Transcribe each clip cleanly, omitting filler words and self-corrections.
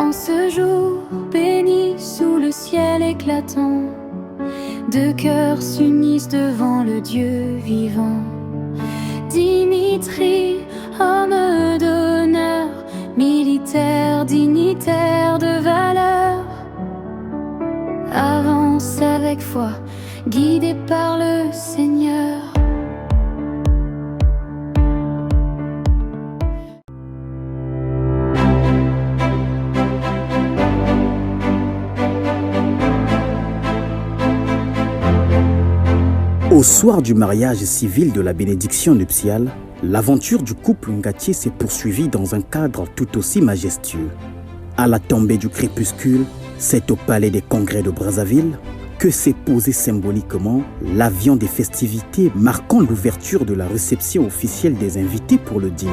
En ce jour béni sous le ciel éclatant, deux cœurs s'unissent devant le Dieu vivant. Dimitri, homme d'honneur, militaire, dignitaire de valeur, avance avec foi, guidé par le Seigneur. Au soir du mariage civil de la bénédiction nuptiale, l'aventure du couple Ngatié s'est poursuivie dans un cadre tout aussi majestueux. À la tombée du crépuscule, c'est au palais des congrès de Brazzaville que s'est posé symboliquement l'avion des festivités marquant l'ouverture de la réception officielle des invités pour le dîner.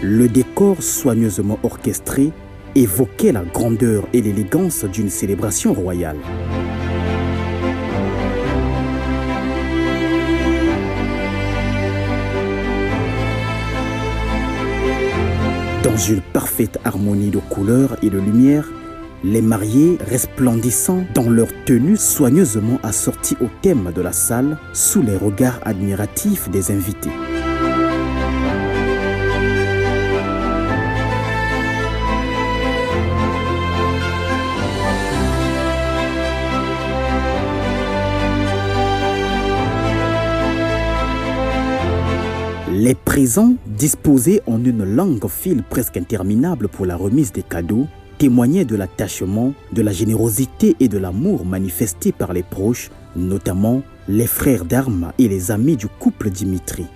Le décor soigneusement orchestré évoquait la grandeur et l'élégance d'une célébration royale. Dans une parfaite harmonie de couleurs et de lumière, les mariés, resplendissants dans leur tenue soigneusement assortie au thème de la salle, sous les regards admiratifs des invités. Les présents, disposés en une longue file presque interminable pour la remise des cadeaux, témoignaient de l'attachement, de la générosité et de l'amour manifestés par les proches, notamment les frères d'armes et les amis du couple Dimitri.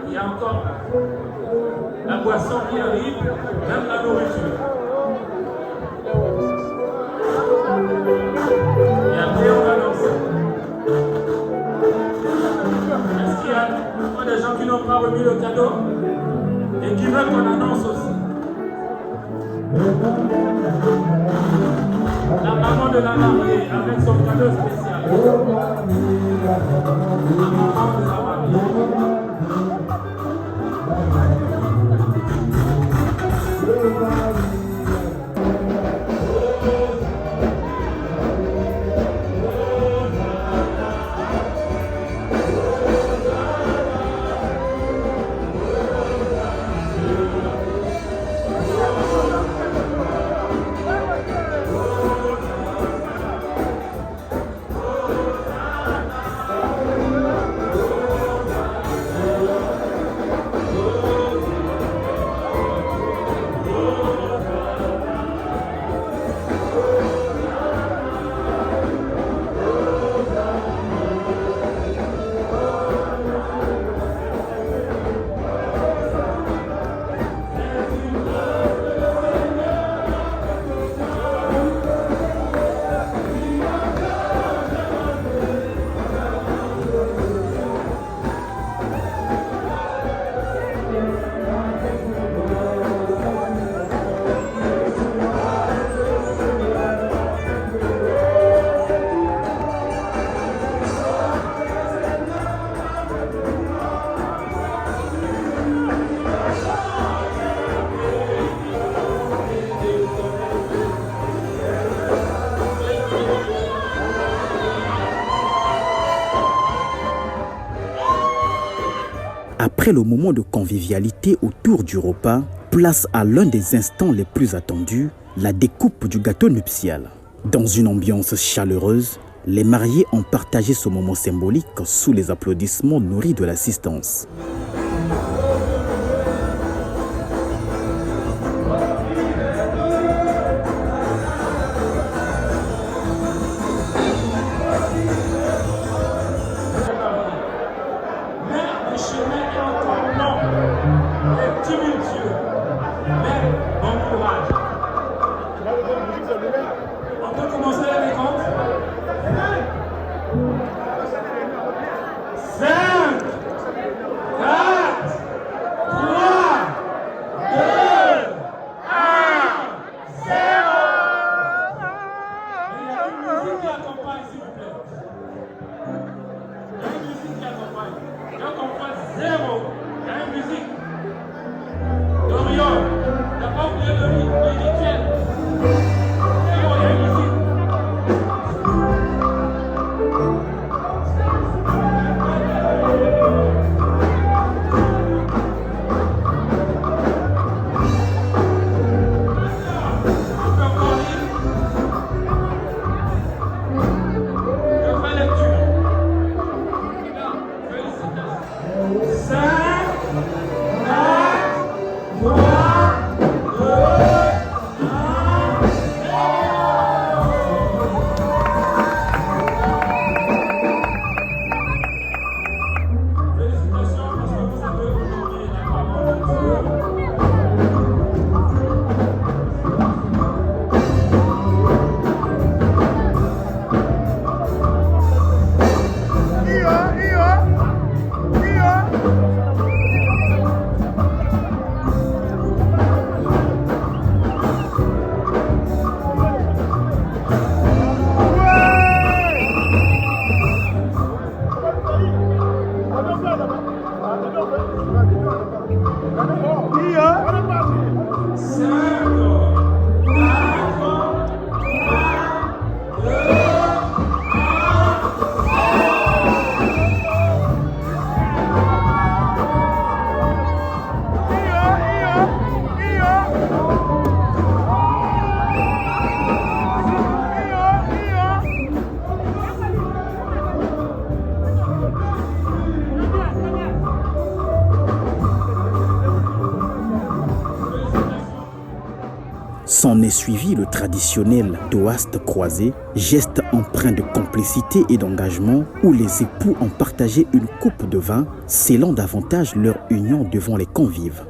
Il y a encore la boisson qui arrive, même la nourriture. Et après on va lancer. Est-ce qu'il y a des gens qui n'ont pas remis le cadeau et qui veulent qu'on annonce aussi? La maman de la mariée avec son cadeau spécial. La maman de la mariée. Après le moment de convivialité autour du repas, place à l'un des instants les plus attendus, la découpe du gâteau nuptial. Dans une ambiance chaleureuse, les mariés ont partagé ce moment symbolique sous les applaudissements nourris de l'assistance. S'en est suivi le traditionnel toast croisé, geste empreint de complicité et d'engagement où les époux ont partagé une coupe de vin, scellant davantage leur union devant les convives.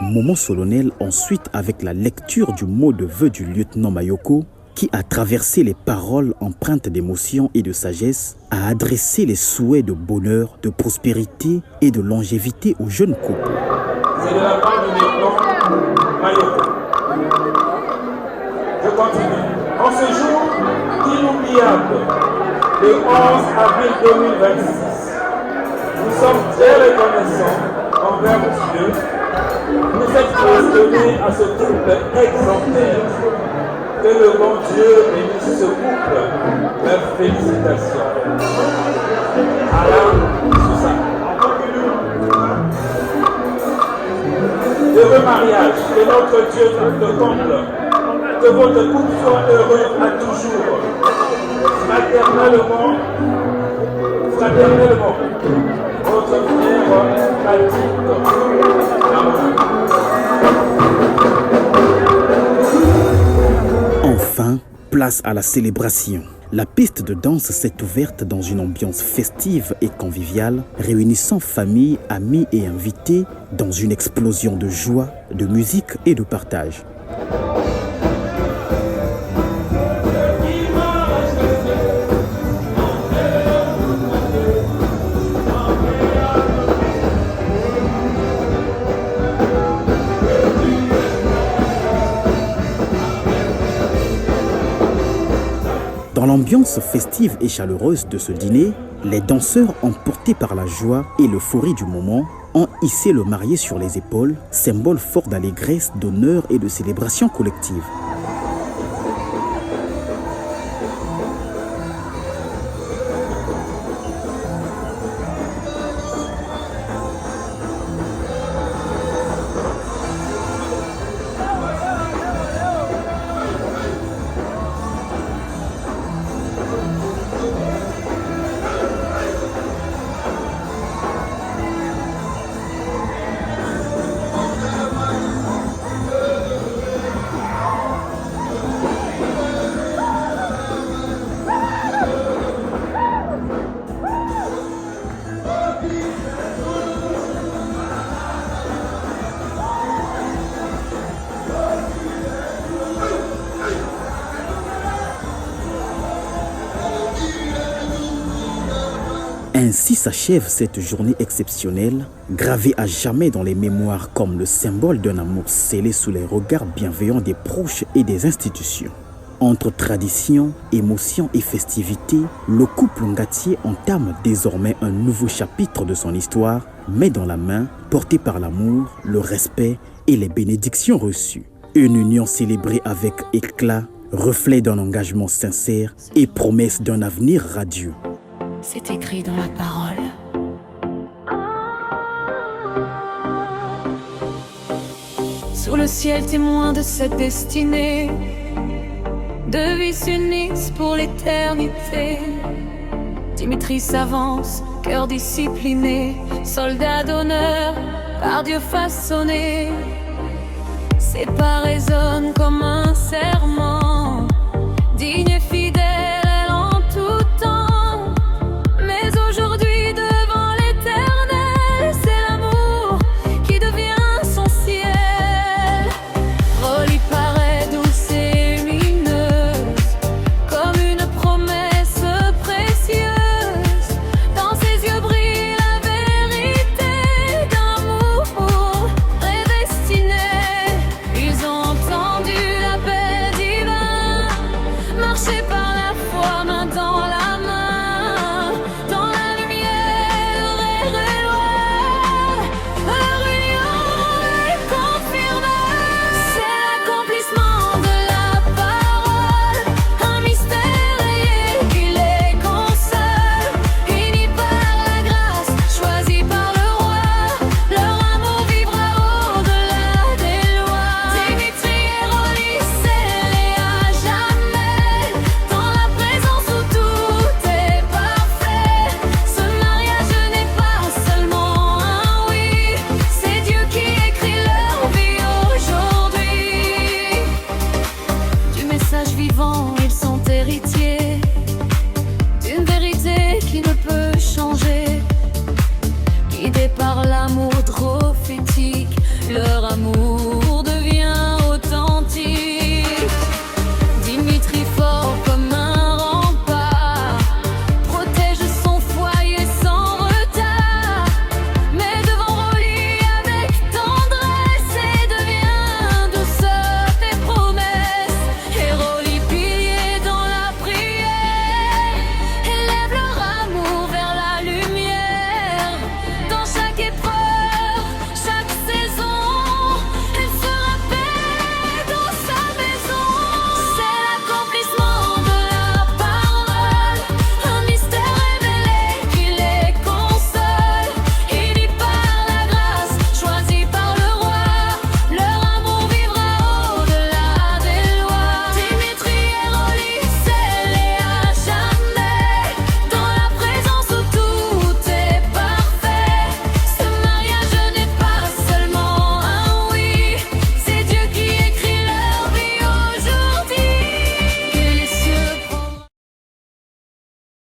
Moment solennel ensuite avec la lecture du mot de vœu du lieutenant Mayoko qui, à traverser les paroles empreintes d'émotion et de sagesse, a adressé les souhaits de bonheur, de prospérité et de longévité aux jeunes couples. C'est de la part du lieutenant Mayoko. Je continue. En ce jour inoubliable, le 11 avril 2026, nous sommes très reconnaissants envers Dieu. Nous êtes grâce donnée à ce couple exemplaire. Que le bon Dieu bénisse ce couple. Leurs félicitations. Alain Sousa. Heureux mariage, que notre Dieu te comble. Que votre couple soit heureux à toujours. Fraternellement, votre frère Patrick. Enfin, place à la célébration. La piste de danse s'est ouverte dans une ambiance festive et conviviale, réunissant famille, amis et invités dans une explosion de joie, de musique et de partage. Dans l'ambiance festive et chaleureuse de ce dîner, les danseurs, emportés par la joie et l'euphorie du moment, ont hissé le marié sur les épaules, symbole fort d'allégresse, d'honneur et de célébration collective. Ainsi s'achève cette journée exceptionnelle, gravée à jamais dans les mémoires comme le symbole d'un amour scellé sous les regards bienveillants des proches et des institutions. Entre tradition, émotion et festivité, le couple Ngatié entame désormais un nouveau chapitre de son histoire, main dans la main, porté par l'amour, le respect et les bénédictions reçues. Une union célébrée avec éclat, reflet d'un engagement sincère et promesse d'un avenir radieux. C'est écrit dans la parole. Sous le ciel témoin de cette destinée, deux vies s'unissent pour l'éternité. Dimitri s'avance, cœur discipliné, soldat d'honneur, par Dieu façonné. Ses pas résonnent comme un serment, digne et